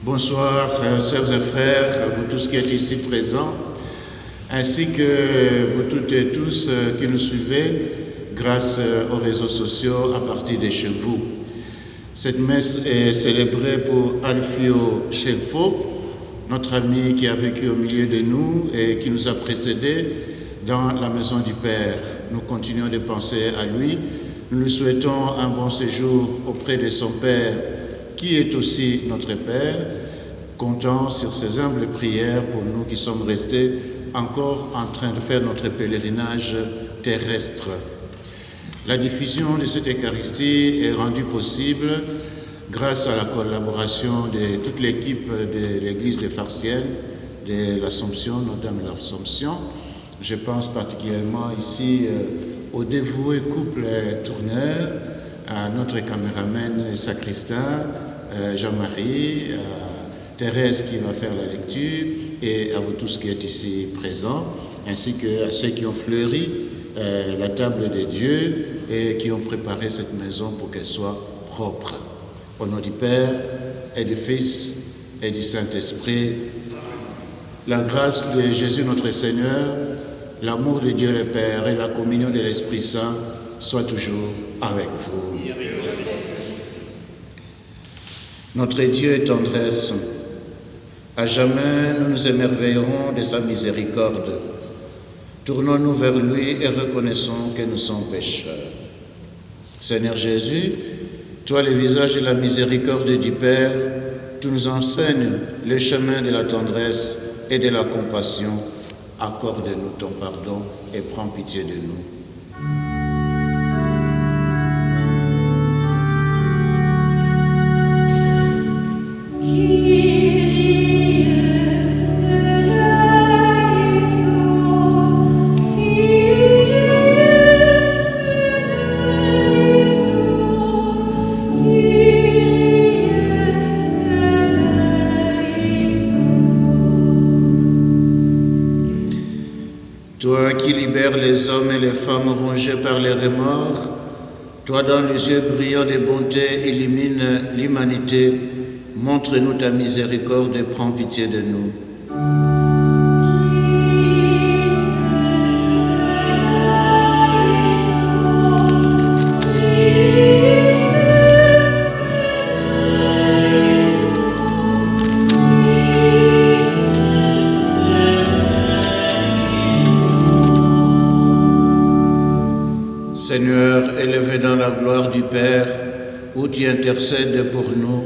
Bonsoir, sœurs et frères, vous tous qui êtes ici présents, ainsi que vous toutes et tous qui nous suivez grâce aux réseaux sociaux à partir de chez vous. Cette messe est célébrée pour Alfio Scelfo, notre ami qui a vécu au milieu de nous et qui nous a précédés dans la maison du Père. Nous continuons de penser à lui. Nous lui souhaitons un bon séjour auprès de son Père, qui est aussi notre Père, comptant sur ses humbles prières pour nous qui sommes restés encore en train de faire notre pèlerinage terrestre. La diffusion de cette Eucharistie est rendue possible grâce à la collaboration de toute l'équipe de l'Église des Farciennes, de l'Assomption, Notre-Dame de l'Assomption. Je pense particulièrement ici au dévoué couple tourneur, à notre caméraman sacristain, Jean-Marie, à Thérèse qui va faire la lecture, et à vous tous qui êtes ici présents, ainsi qu'à ceux qui ont fleuri la table de Dieu et qui ont préparé cette maison pour qu'elle soit propre. Au nom du Père et du Fils et du Saint-Esprit, la grâce de Jésus notre Seigneur, l'amour de Dieu le Père et la communion de l'Esprit Saint soient toujours avec vous. Notre Dieu est tendresse. À jamais nous nous émerveillerons de sa miséricorde. Tournons-nous vers lui et reconnaissons que nous sommes pécheurs. Seigneur Jésus, toi le visage de la miséricorde du Père, tu nous enseignes le chemin de la tendresse et de la compassion. Accorde-nous ton pardon et prends pitié de nous. Toi qui libères les hommes et les femmes rongés par les remords, toi dont les yeux brillants de bonté illuminent l'humanité, montre-nous ta miséricorde et prends pitié de nous. Seigneur, élevé dans la gloire du Père, où tu intercèdes pour nous,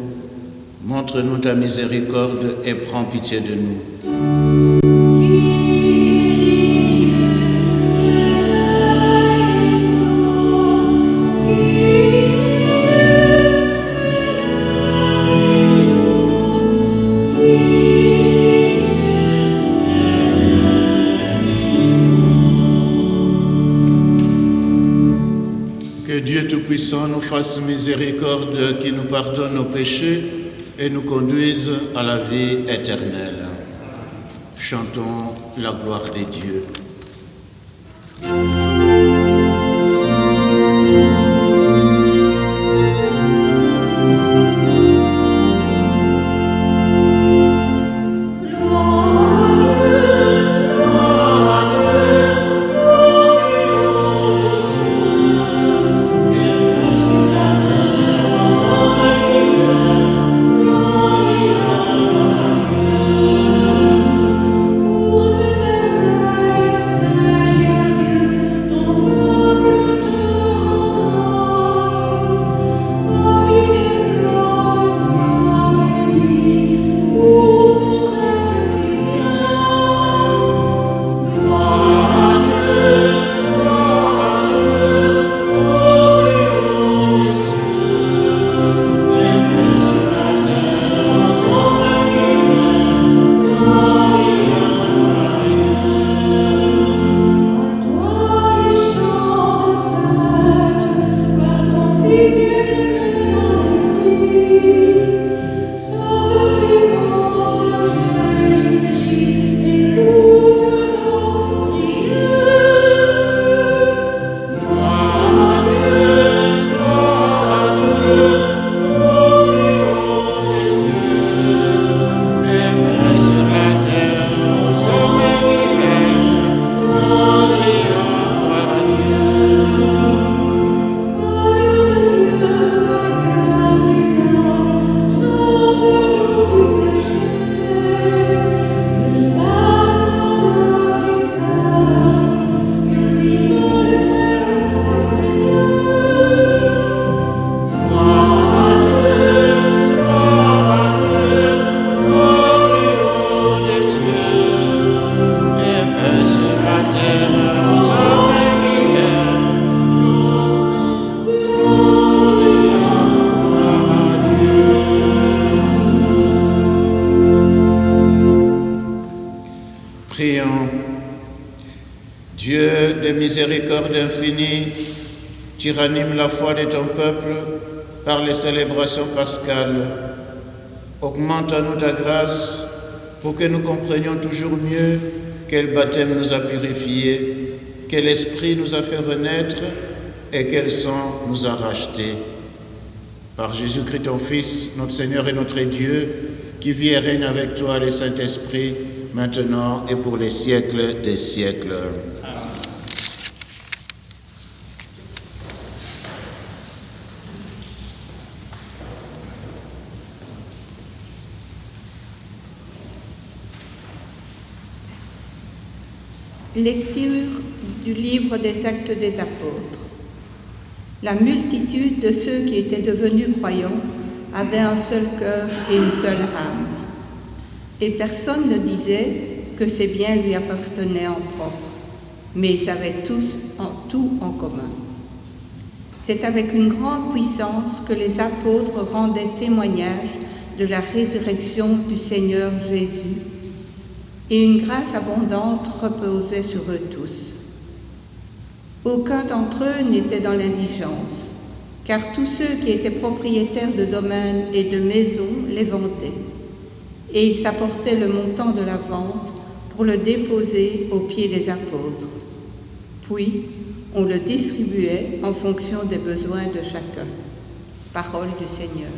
montre-nous ta miséricorde et prends pitié de nous. Que Dieu Tout-Puissant nous fasse miséricorde, qui nous pardonne nos péchés et nous conduise à la vie éternelle. Chantons la gloire de Dieu. Pour Prions. Dieu de miséricorde infinie, tu ranimes la foi de ton peuple par les célébrations pascales. Augmente en nous ta grâce pour que nous comprenions toujours mieux quel baptême nous a purifiés, quel esprit nous a fait renaître et quel sang nous a rachetés. Par Jésus-Christ ton Fils, notre Seigneur et notre Dieu, qui vit et règne avec toi, le Saint-Esprit, maintenant et pour les siècles des siècles. Lecture du livre des Actes des Apôtres. La multitude de ceux qui étaient devenus croyants avait un seul cœur et une seule âme. Et personne ne disait que ses biens lui appartenaient en propre, mais ils avaient tous tout en commun. C'est avec une grande puissance que les apôtres rendaient témoignage de la résurrection du Seigneur Jésus, et une grâce abondante reposait sur eux tous. Aucun d'entre eux n'était dans l'indigence, car tous ceux qui étaient propriétaires de domaines et de maisons les vendaient, et ils s'apportaient le montant de la vente pour le déposer aux pieds des apôtres. Puis, on le distribuait en fonction des besoins de chacun. Parole du Seigneur.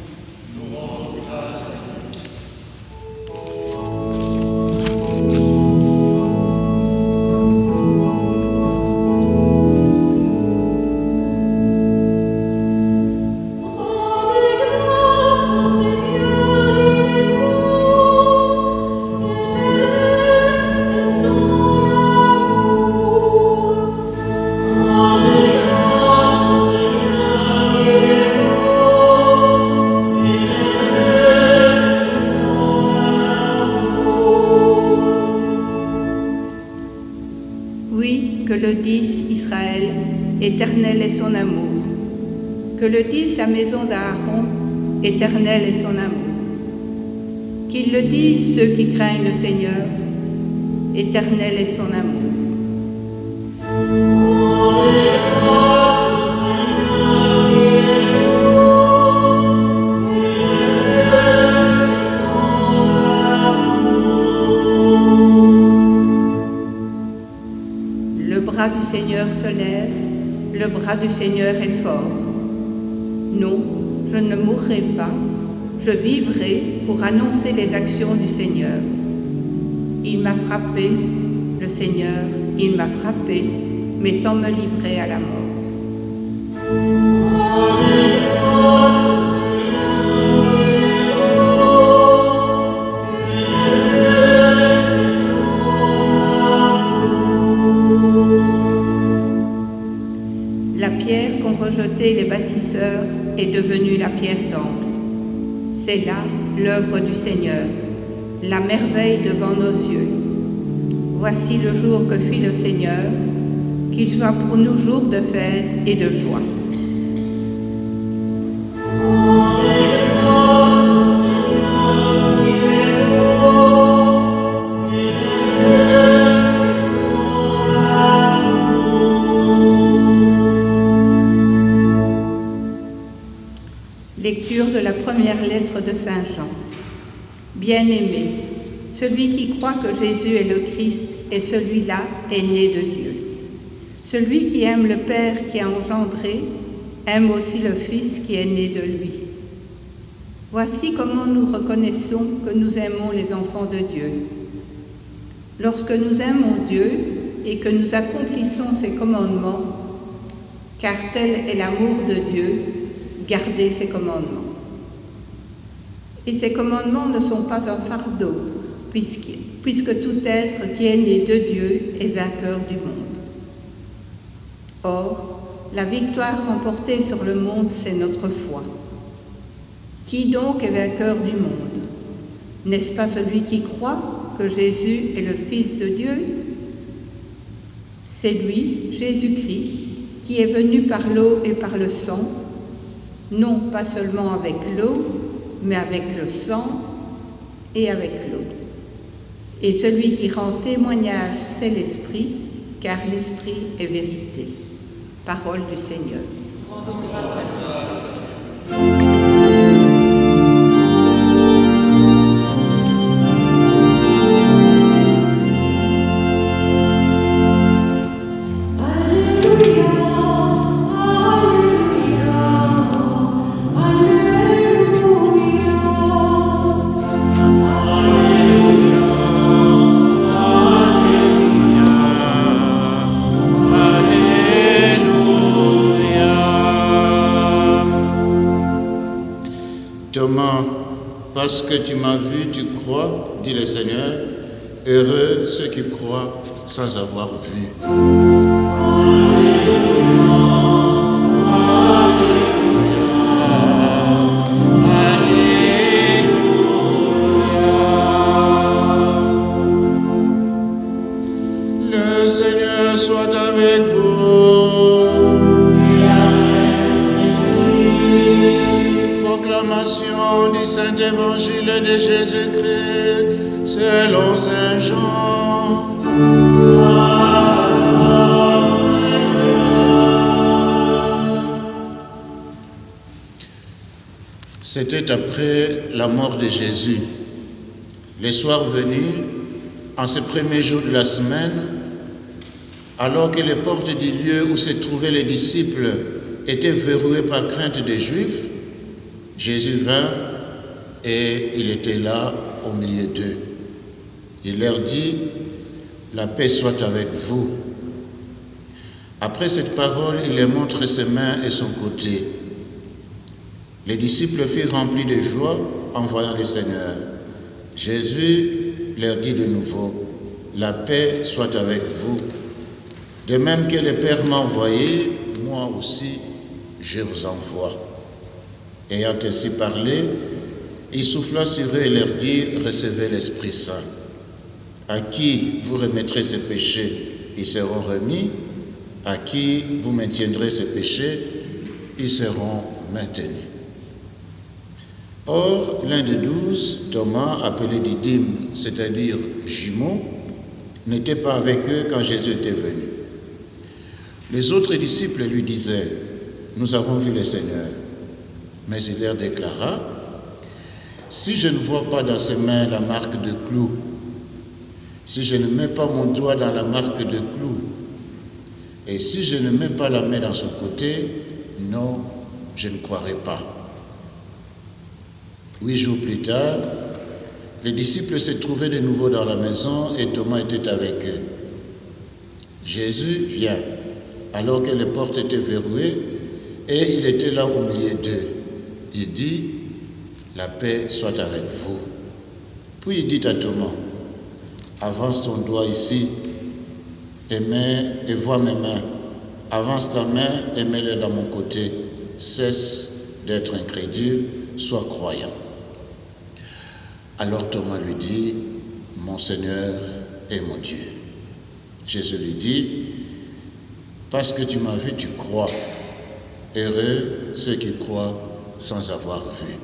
Éternel est son amour. Que le dise la maison d'Aaron, éternel est son amour. Qu'ils le disent ceux qui craignent le Seigneur, éternel est son amour. Le bras du Seigneur se lève. Le bras du Seigneur est fort. Non, je ne mourrai pas, je vivrai pour annoncer les actions du Seigneur. Il m'a frappé, le Seigneur, il m'a frappé, mais sans me livrer à la mort. La pierre qu'ont rejetée les bâtisseurs est devenue la pierre d'angle. C'est là l'œuvre du Seigneur, la merveille devant nos yeux. Voici le jour que fit le Seigneur, qu'il soit pour nous jour de fête et de joie. Lecture de la première lettre de Saint Jean. Bien-aimé, celui qui croit que Jésus est le Christ et celui-là est né de Dieu. Celui qui aime le Père qui a engendré, aime aussi le Fils qui est né de lui. Voici comment nous reconnaissons que nous aimons les enfants de Dieu. Lorsque nous aimons Dieu et que nous accomplissons ses commandements, car tel est l'amour de Dieu, garder ses commandements. Et ces commandements ne sont pas un fardeau, puisque tout être qui est né de Dieu est vainqueur du monde. Or, la victoire remportée sur le monde, c'est notre foi. Qui donc est vainqueur du monde? N'est-ce pas celui qui croit que Jésus est le Fils de Dieu? C'est lui, Jésus-Christ, qui est venu par l'eau et par le sang, non pas seulement avec l'eau, mais avec le sang et avec l'eau. Et celui qui rend témoignage, c'est l'Esprit, car l'Esprit est vérité. Parole du Seigneur. Rendons grâce à Dieu. Thomas, parce que tu m'as vu, tu crois, dit le Seigneur. Heureux ceux qui croient sans avoir vu. Le Seigneur soit avec vous. Proclamation du Saint Évangile de Jésus-Christ selon Saint Jean. C'était après la mort de Jésus. Le soir venu, en ce premier jour de la semaine, alors que les portes du lieu où se trouvaient les disciples étaient verrouillées par crainte des Juifs, Jésus vint et il était là au milieu d'eux. Il leur dit, « La paix soit avec vous. » Après cette parole, il leur montre ses mains et son côté. Les disciples furent remplis de joie en voyant le Seigneur. Jésus leur dit de nouveau, « La paix soit avec vous. De même que le Père m'a envoyé, moi aussi je vous envoie. » Ayant ainsi parlé, il souffla sur eux et leur dit, « Recevez l'Esprit Saint. À qui vous remettrez ces péchés, ils seront remis. À qui vous maintiendrez ces péchés, ils seront maintenus. » Or, l'un des 12, Thomas, appelé Didyme, c'est-à-dire jumeau, n'était pas avec eux quand Jésus était venu. Les autres disciples lui disaient, « Nous avons vu le Seigneur. » Mais il leur déclara, « Si je ne vois pas dans ses mains la marque de clou, si je ne mets pas mon doigt dans la marque de clou, et si je ne mets pas la main dans son côté, non, je ne croirai pas. » 8 jours plus tard, les disciples se trouvaient de nouveau dans la maison et Thomas était avec eux. Jésus vient, alors que les portes étaient verrouillées, et il était là au milieu d'eux. Il dit, « La paix soit avec vous. » Puis il dit à Thomas, « Avance ton doigt ici et vois mes mains. Avance ta main et mets-le dans mon côté. Cesse d'être incrédule, sois croyant. » Alors Thomas lui dit, « Mon Seigneur et mon Dieu. » Jésus lui dit, « Parce que tu m'as vu, tu crois. Heureux ceux qui croient sans avoir vu. »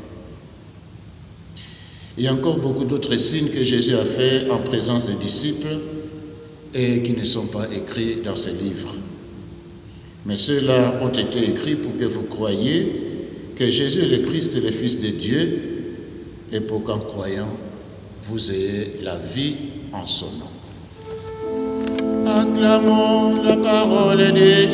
Il y a encore beaucoup d'autres signes que Jésus a fait en présence des disciples et qui ne sont pas écrits dans ces livres. Mais ceux-là ont été écrits pour que vous croyiez que Jésus est le Christ, le Fils de Dieu, et pour qu'en croyant, vous ayez la vie en son nom. Acclamons la parole de Dieu.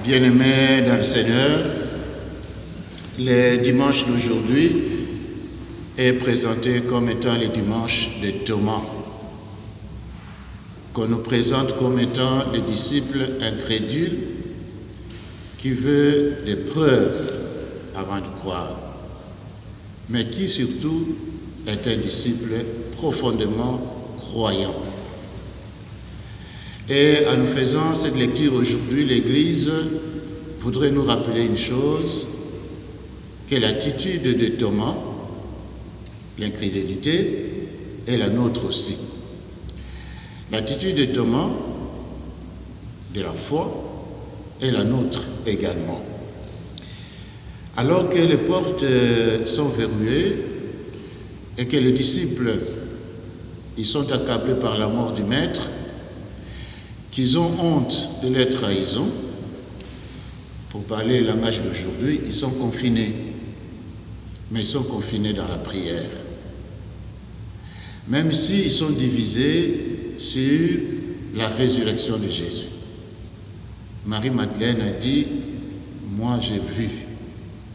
Bien-aimés dans le Seigneur, le dimanche d'aujourd'hui est présenté comme étant les dimanches de Thomas, qu'on nous présente comme étant les disciples incrédules qui veulent des preuves avant de croire, mais qui surtout est un disciple profondément croyant. Et en nous faisant cette lecture aujourd'hui, l'Église voudrait nous rappeler une chose, que l'attitude de Thomas, l'incrédulité, est la nôtre aussi. L'attitude de Thomas, de la foi, est la nôtre également. Alors que les portes sont verrouillées et que les disciples ils sont accablés par la mort du Maître, qu'ils ont honte de leur trahison, pour parler le langage d'aujourd'hui, ils sont confinés. Mais ils sont confinés dans la prière. Même s'ils sont divisés sur la résurrection de Jésus. Marie-Madeleine a dit, moi j'ai vu,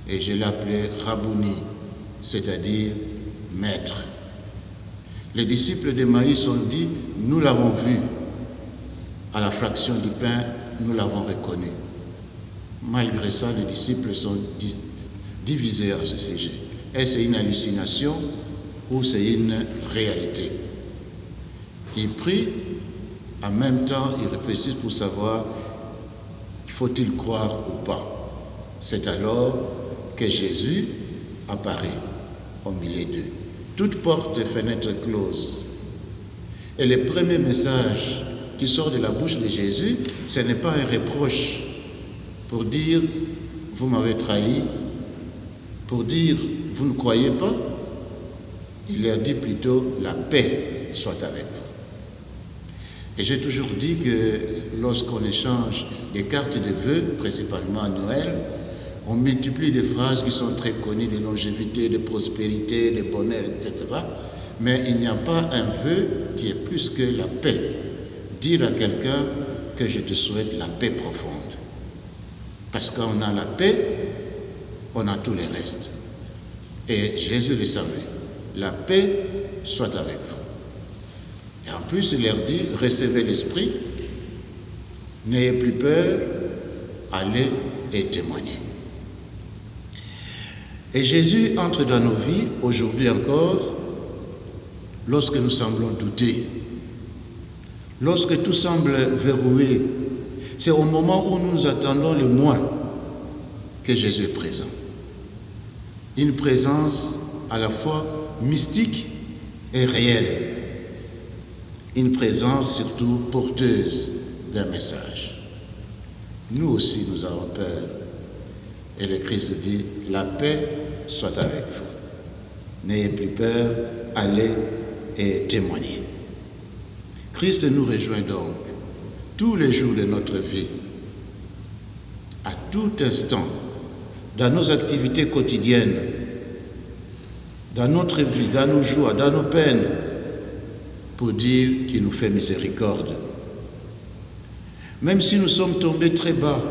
et je l'ai appelé Rabouni, c'est-à-dire maître. Les disciples d'Emmaüs ont dit, nous l'avons vu, à la fraction du pain, nous l'avons reconnu. Malgré ça, les disciples sont divisés à ce sujet. Est-ce une hallucination ou c'est une réalité? Ils prient, en même temps, ils réfléchissent pour savoir faut-il croire ou pas. C'est alors que Jésus apparaît au milieu d'eux. Toutes portes et fenêtres closes. Et le premier message qui sort de la bouche de Jésus, ce n'est pas un reproche pour dire « vous m'avez trahi », pour dire « vous ne croyez pas », il leur dit plutôt « la paix soit avec vous ». Et j'ai toujours dit que lorsqu'on échange des cartes de vœux, principalement à Noël, on multiplie des phrases qui sont très connues de longévité, de prospérité, de bonheur, etc. Mais il n'y a pas un vœu qui est plus que la paix. Dire à quelqu'un que je te souhaite la paix profonde. Parce qu'on a la paix, on a tout le reste. Et Jésus le savait. La paix soit avec vous. Et en plus, il leur dit, recevez l'Esprit, n'ayez plus peur, allez et témoignez. Et Jésus entre dans nos vies, aujourd'hui encore, lorsque nous semblons douter, lorsque tout semble verrouillé. C'est au moment où nous nous attendons le moins que Jésus est présent. Une présence à la fois mystique et réelle. Une présence surtout porteuse d'un message. Nous aussi, nous avons peur. Et le Christ dit, la paix soit avec vous. N'ayez plus peur, allez et témoignez. Christ nous rejoint donc tous les jours de notre vie, à tout instant, dans nos activités quotidiennes, dans notre vie, dans nos joies, dans nos peines, pour dire qu'il nous fait miséricorde. Même si nous sommes tombés très bas,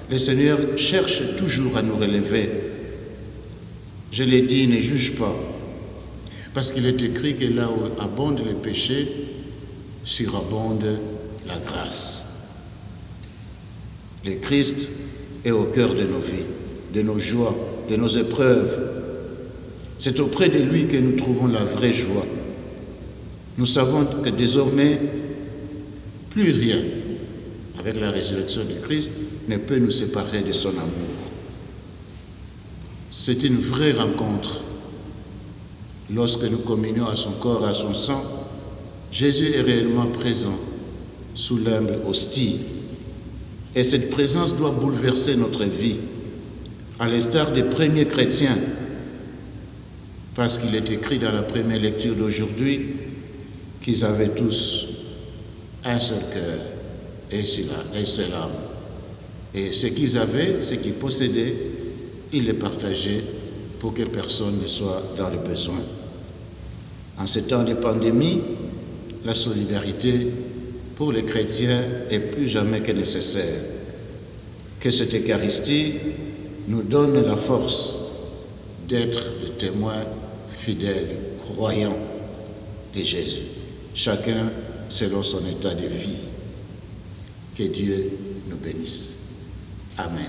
le Seigneur cherche toujours à nous relever. Je l'ai dit, ne juge pas, parce qu'il est écrit que là où abonde le péché, surabonde la grâce. Le Christ est au cœur de nos vies, de nos joies, de nos épreuves. C'est auprès de lui que nous trouvons la vraie joie. Nous savons que désormais, plus rien, avec la résurrection de Christ, ne peut nous séparer de son amour. C'est une vraie rencontre. Lorsque nous communions à son corps, à son sang, Jésus est réellement présent sous l'humble hostie. Et cette présence doit bouleverser notre vie, à l'instar des premiers chrétiens, parce qu'il est écrit dans la première lecture d'aujourd'hui qu'ils avaient tous un seul cœur et une seule âme. Et ce qu'ils avaient, ce qu'ils possédaient, ils les partageaient pour que personne ne soit dans le besoin. En ces temps de pandémie, la solidarité pour les chrétiens est plus jamais que nécessaire. Que cette Eucharistie nous donne la force d'être des témoins fidèles, croyants de Jésus, chacun selon son état de vie. Que Dieu nous bénisse. Amen.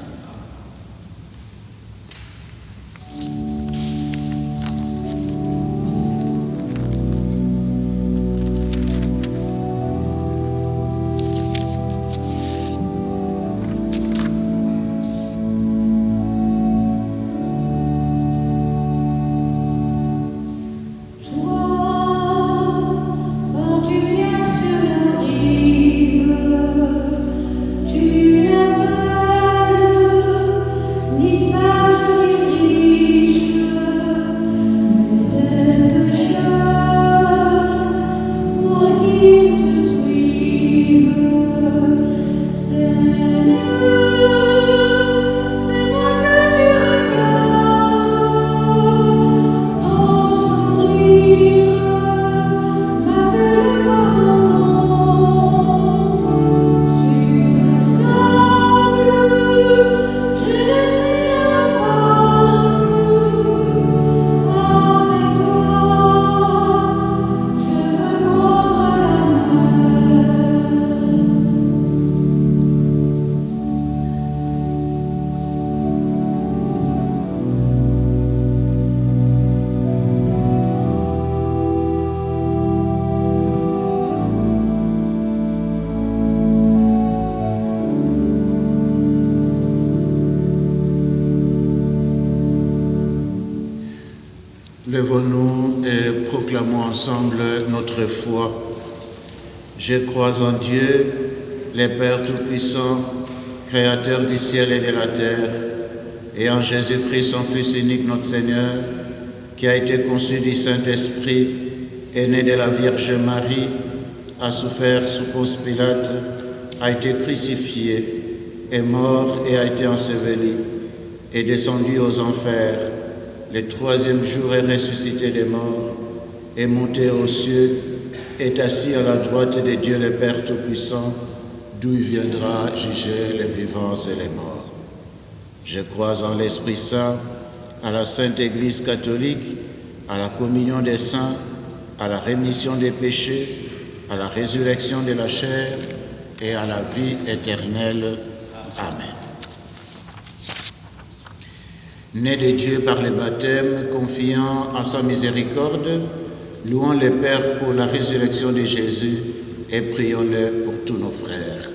Lèvons-nous et proclamons ensemble notre foi. Je crois en Dieu, le Père Tout-Puissant, Créateur du ciel et de la terre, et en Jésus-Christ, son Fils unique, notre Seigneur, qui a été conçu du Saint-Esprit, est né de la Vierge Marie, a souffert sous Ponce Pilate, a été crucifié, est mort et a été enseveli, est descendu aux enfers. Le troisième jour est ressuscité des morts, est monté aux cieux, est assis à la droite de Dieu le Père Tout-Puissant, d'où il viendra juger les vivants et les morts. Je crois en l'Esprit Saint, à la Sainte Église catholique, à la communion des saints, à la rémission des péchés, à la résurrection de la chair et à la vie éternelle. Amen. Né de Dieu par le baptême, confiant en sa miséricorde, louons le Père pour la résurrection de Jésus et prions-le pour tous nos frères.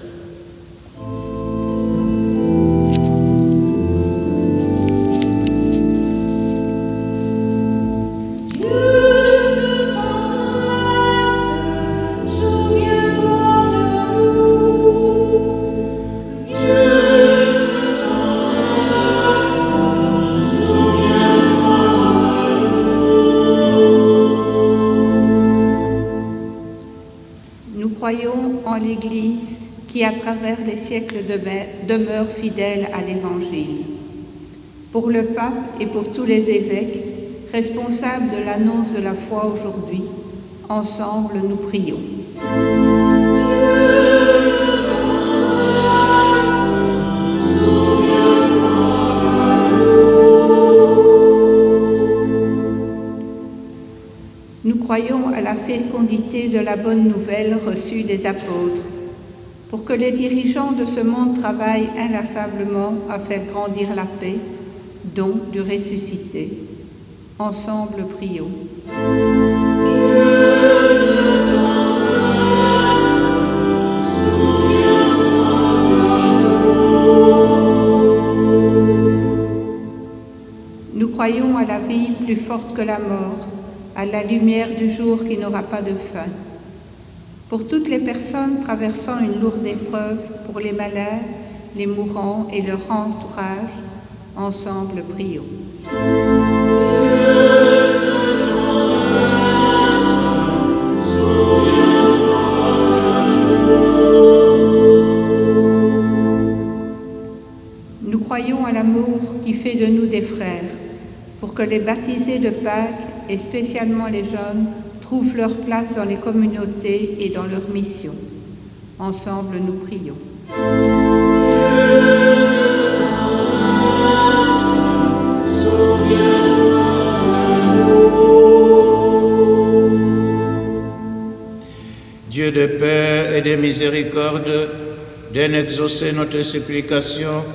Croyons en l'Église qui, à travers les siècles, demeure fidèle à l'Évangile. Pour le pape et pour tous les évêques, responsables de l'annonce de la foi aujourd'hui, ensemble nous prions. Nous croyons à la fécondité de la bonne nouvelle reçue des apôtres, pour que les dirigeants de ce monde travaillent inlassablement à faire grandir la paix, don du ressuscité. Ensemble, prions. Nous croyons à la vie plus forte que la mort, à la lumière du jour qui n'aura pas de fin. Pour toutes les personnes traversant une lourde épreuve, pour les malades, les mourants et leur entourage, ensemble prions. Nous croyons à l'amour qui fait de nous des frères, pour que les baptisés de Pâques, et spécialement les jeunes, trouvent leur place dans les communautés et dans leur mission. Ensemble, nous prions. Souviens-toi de nous. Dieu de paix et de miséricorde, donne exaucer notre supplication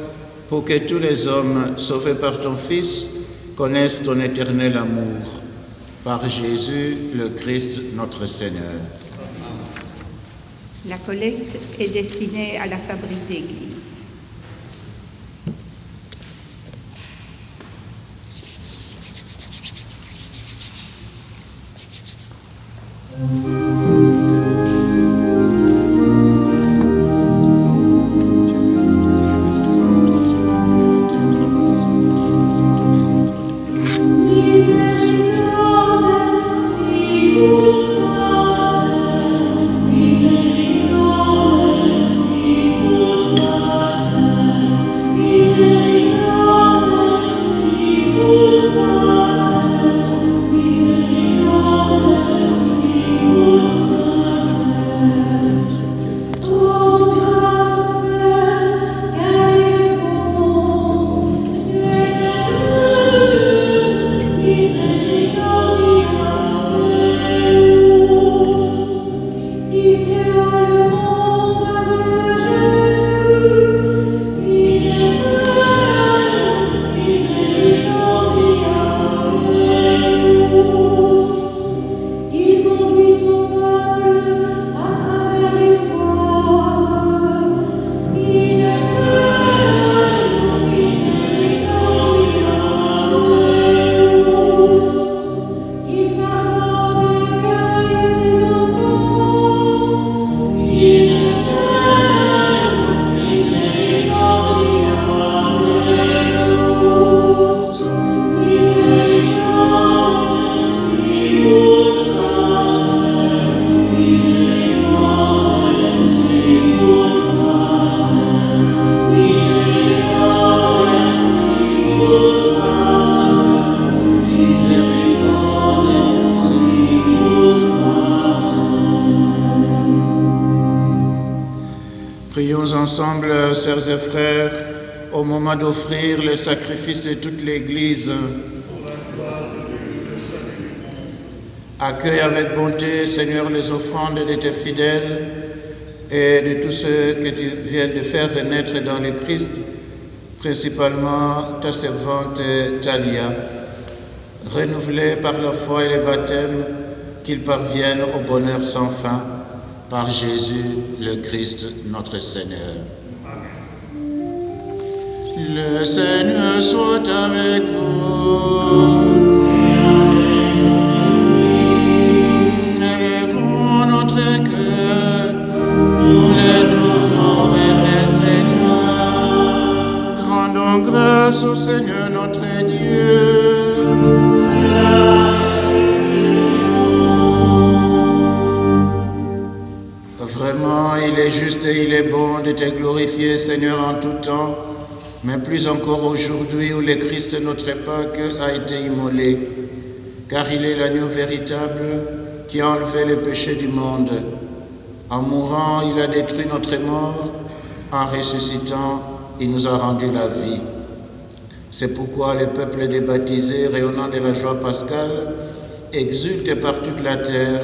pour que tous les hommes, sauvés par ton Fils, connaissent ton éternel amour. Par Jésus, le Christ, notre Seigneur. La collecte est destinée à la fabrique d'église. Prions ensemble, sœurs et frères, au moment d'offrir le sacrifice de toute l'Église. Accueille avec bonté, Seigneur, les offrandes de tes fidèles et de tous ceux que tu viens de faire renaître dans le Christ, principalement ta servante Thalia. Renouvelés par la foi et le baptême, qu'ils parviennent au bonheur sans fin, par Jésus le Christ, notre Seigneur. Le Seigneur soit avec vous. Élevons notre cœur, nous l'élevons vers le Seigneur. Rendons grâce au Seigneur notre Dieu. Vraiment, il est juste et il est bon de te glorifier, Seigneur, en tout temps, mais plus encore aujourd'hui où le Christ, notre Pâque, a été immolé, car il est l'agneau véritable qui a enlevé le péché du monde. En mourant, il a détruit notre mort, en ressuscitant, il nous a rendu la vie. C'est pourquoi le peuple des baptisés, rayonnant de la joie pascale, exulte par toute la terre,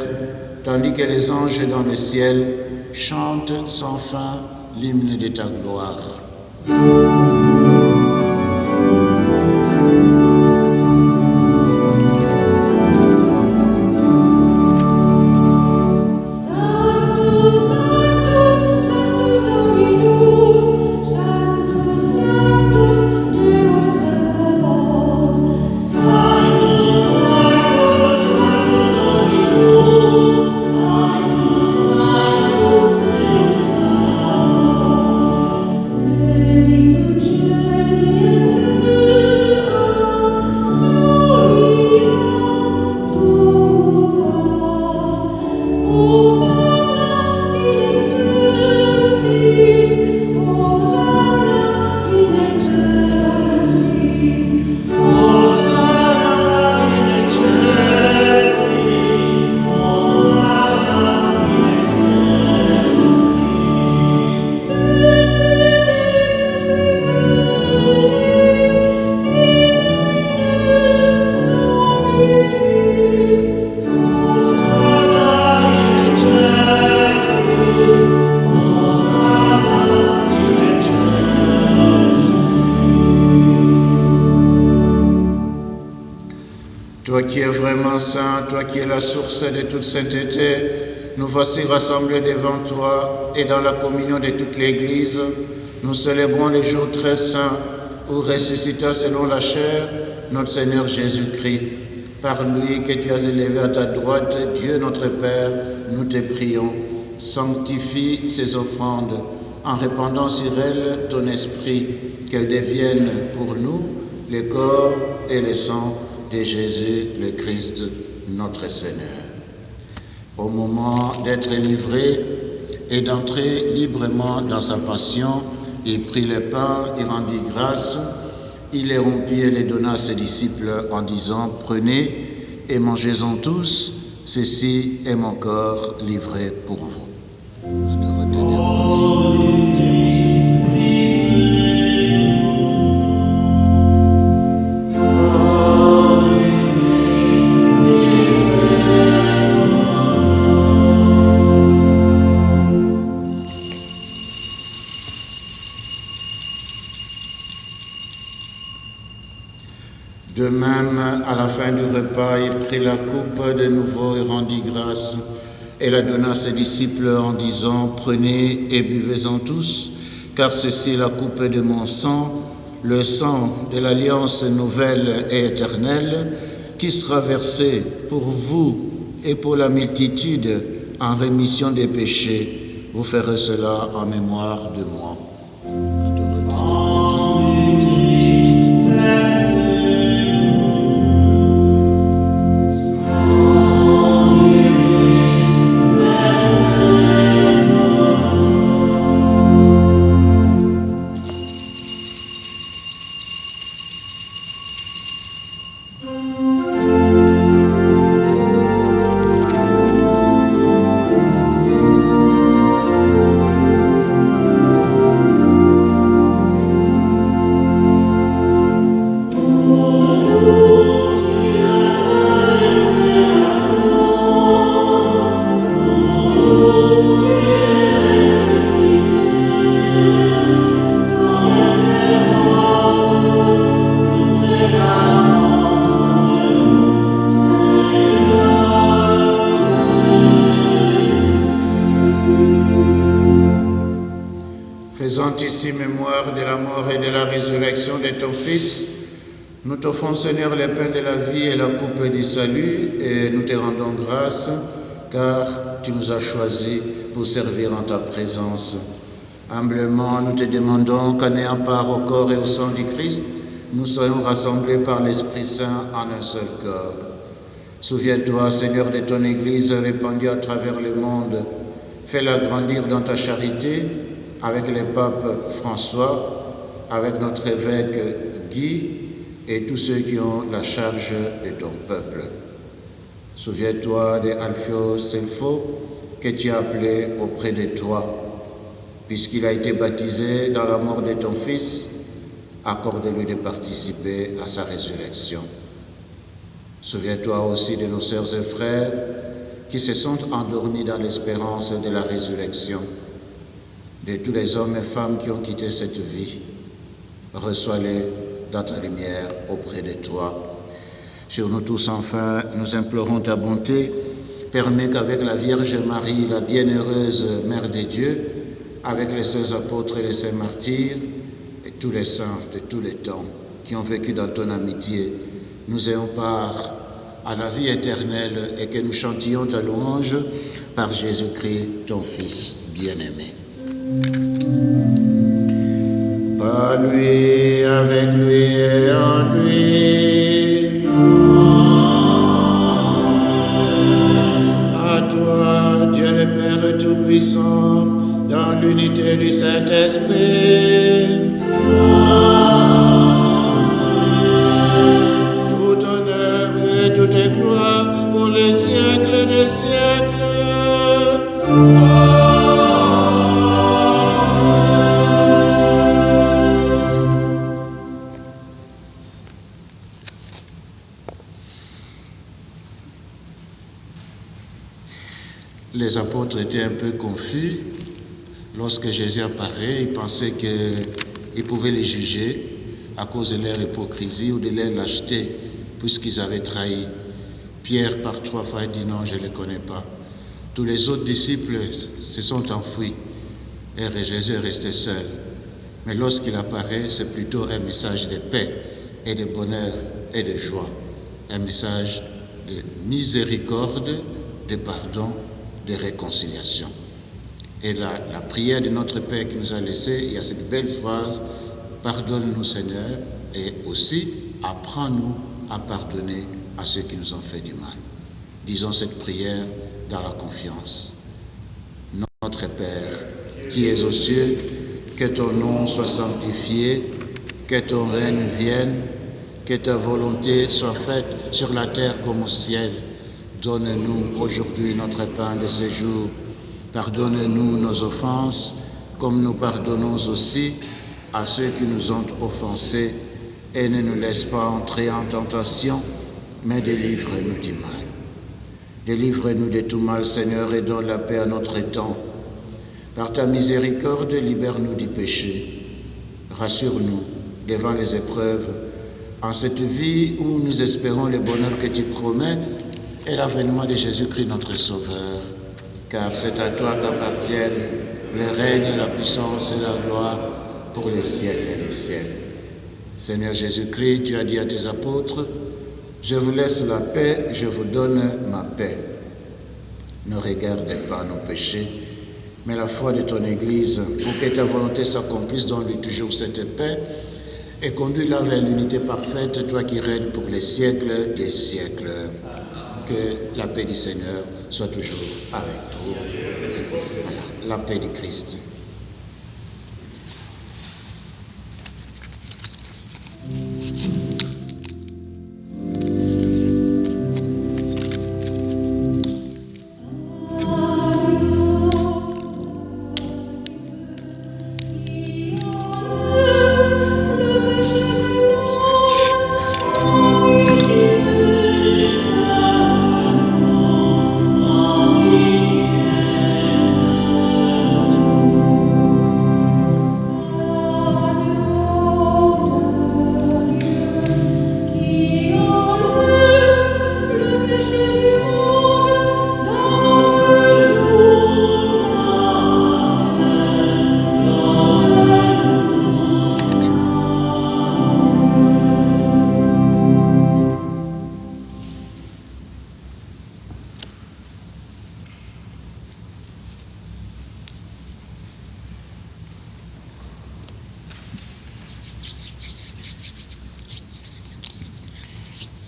tandis que les anges dans le ciel chantent sans fin l'hymne de ta gloire. Amen. Saint, toi qui es la source de toute sainteté, nous voici rassemblés devant toi et dans la communion de toute l'Église, nous célébrons les jours très saints où ressuscita selon la chair notre Seigneur Jésus-Christ. Par lui que tu as élevé à ta droite, Dieu notre Père, nous te prions. Sanctifie ces offrandes en répandant sur elles ton esprit, qu'elles deviennent pour nous le corps et le sang de Jésus le Christ, notre Seigneur. Au moment d'être livré et d'entrer librement dans sa passion, il prit le pain, il rendit grâce, il les rompit et les donna à ses disciples en disant « Prenez et mangez-en tous, ceci est mon corps livré pour vous. » De même, à la fin du repas, il prit la coupe de nouveau et rendit grâce, et la donna à ses disciples en disant « Prenez et buvez-en tous, car ceci est la coupe de mon sang, le sang de l'alliance nouvelle et éternelle, qui sera versé pour vous et pour la multitude en rémission des péchés. Vous ferez cela en mémoire de moi. » Faisant ici mémoire de la mort et de la résurrection de ton Fils, nous t'offrons, Seigneur, le pain de la vie et la coupe du salut, et nous te rendons grâce, car tu nous as choisis pour servir en ta présence. Humblement, nous te demandons qu'en ayant part au corps et au sang du Christ, nous soyons rassemblés par l'Esprit Saint en un seul corps. Souviens-toi, Seigneur, de ton Église répandue à travers le monde. Fais-la grandir dans ta charité, avec le pape François, avec notre évêque Guy et tous ceux qui ont la charge de ton peuple. Souviens-toi d'Alfio Selfo que tu as appelé auprès de toi. Puisqu'il a été baptisé dans la mort de ton Fils, accorde-lui de participer à sa résurrection. Souviens-toi aussi de nos sœurs et frères qui se sont endormis dans l'espérance de la résurrection, de tous les hommes et femmes qui ont quitté cette vie. Reçois-les dans ta lumière auprès de toi. Sur nous tous, enfin, nous implorons ta bonté. Permets qu'avec la Vierge Marie, la bienheureuse Mère de Dieu, avec les saints apôtres et les saints martyrs, et tous les saints de tous les temps qui ont vécu dans ton amitié, nous ayons part à la vie éternelle et que nous chantions ta louange par Jésus-Christ, ton Fils bien-aimé. Par lui, avec lui et en lui. À toi, Dieu le Père Tout-Puissant, dans l'unité du Saint-Esprit. Tout honneur et toute gloire pour les siècles des siècles. Les apôtres étaient un peu confus. Lorsque Jésus apparaît, ils pensaient qu'ils pouvaient les juger à cause de leur hypocrisie ou de leur lâcheté, puisqu'ils avaient trahi. Pierre, par 3 fois, dit non, je ne les connais pas. Tous les autres disciples se sont enfuis et Jésus est resté seul. Mais lorsqu'il apparaît, c'est plutôt un message de paix et de bonheur et de joie. Un message de miséricorde, de pardon, de réconciliation. Et la prière de notre Père qui nous a laissé, il y a cette belle phrase, pardonne-nous Seigneur, et aussi apprends-nous à pardonner à ceux qui nous ont fait du mal. Disons cette prière dans la confiance. Notre Père, qui es aux cieux, que ton nom soit sanctifié, que ton règne vienne, que ta volonté soit faite sur la terre comme au ciel. Donne-nous aujourd'hui notre pain de ce jour. Pardonne-nous nos offenses, comme nous pardonnons aussi à ceux qui nous ont offensés, et ne nous laisse pas entrer en tentation, mais délivre-nous du mal. Délivre-nous de tout mal, Seigneur, et donne la paix à notre temps. Par ta miséricorde, libère-nous du péché. Rassure-nous devant les épreuves, en cette vie où nous espérons le bonheur que tu promets et l'avènement de Jésus-Christ notre Sauveur. Car c'est à toi qu'appartiennent le règne, la puissance et la gloire pour les siècles et les siècles. Seigneur Jésus-Christ, tu as dit à tes apôtres, « Je vous laisse la paix, je vous donne ma paix. » Ne regarde pas nos péchés, mais la foi de ton Église, pour que ta volonté s'accomplisse dans lui toujours cette paix, et conduis-la vers l'unité parfaite, toi qui règnes pour les siècles des siècles. Que la paix du Seigneur soit toujours avec vous. Voilà, la paix du Christ.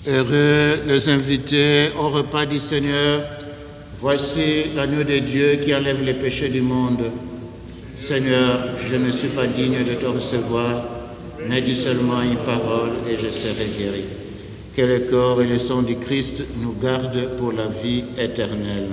Heureux les invités au repas du Seigneur. Voici l'agneau de Dieu qui enlève les péchés du monde. Seigneur, je ne suis pas digne de te recevoir, mais dis seulement une parole et je serai guéri. Que le corps et le sang du Christ nous gardent pour la vie éternelle.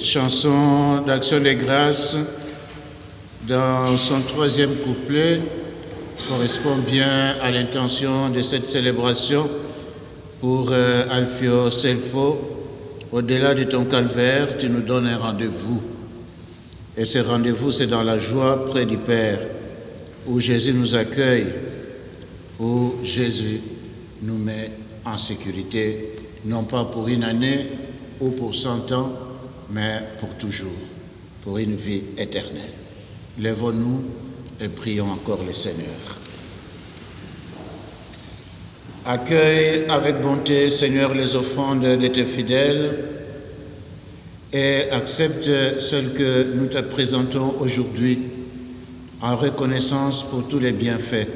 chanson d'Action des Grâces, dans son troisième couplet, correspond bien à l'intention de cette célébration pour Alfio Selfo. Au-delà de ton calvaire, tu nous donnes un rendez-vous. Et ce rendez-vous, c'est dans la joie près du Père, où Jésus nous accueille, où Jésus nous met en sécurité, non pas pour une année ou pour 100 ans, mais pour toujours, pour une vie éternelle. Lèvons-nous et prions encore le Seigneur. Accueille avec bonté, Seigneur, les offrandes de tes fidèles et accepte celles que nous te présentons aujourd'hui en reconnaissance pour tous les bienfaits.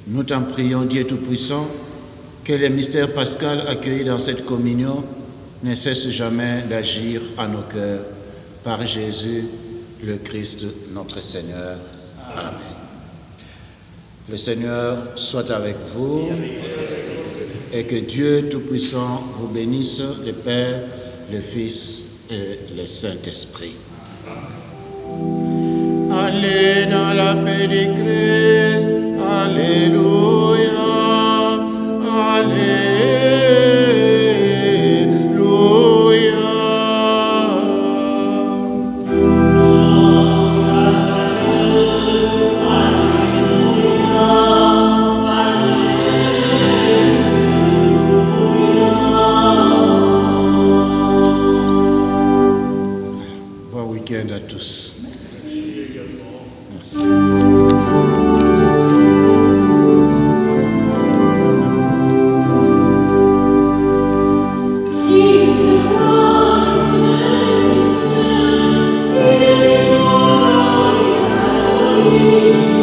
Nous t'en prions, Dieu Tout-Puissant, que les mystères pascals accueillis dans cette communion ne cessent jamais d'agir à nos cœurs. Par Jésus, le Christ, notre Seigneur. Amen. Le Seigneur soit avec vous et que Dieu Tout-Puissant vous bénisse, le Père, le Fils et le Saint-Esprit. Allez dans la paix du Christ. Alléluia. Bon week-end à tous. Merci. Thank you.